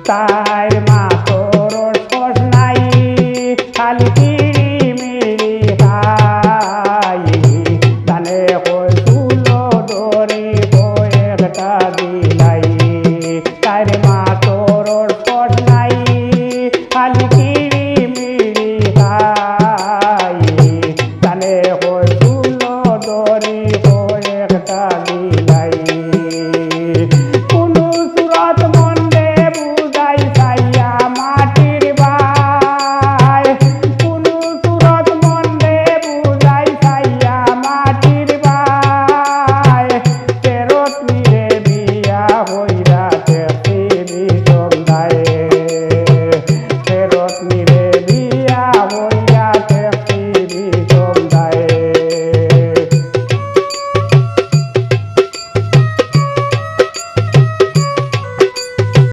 তার মা তোর ঠোঁস নাই খালি পিড়ি মিড়ি খাই জানে কই তুলো দড়ি কয়েকটা দিলাই তার মা তোর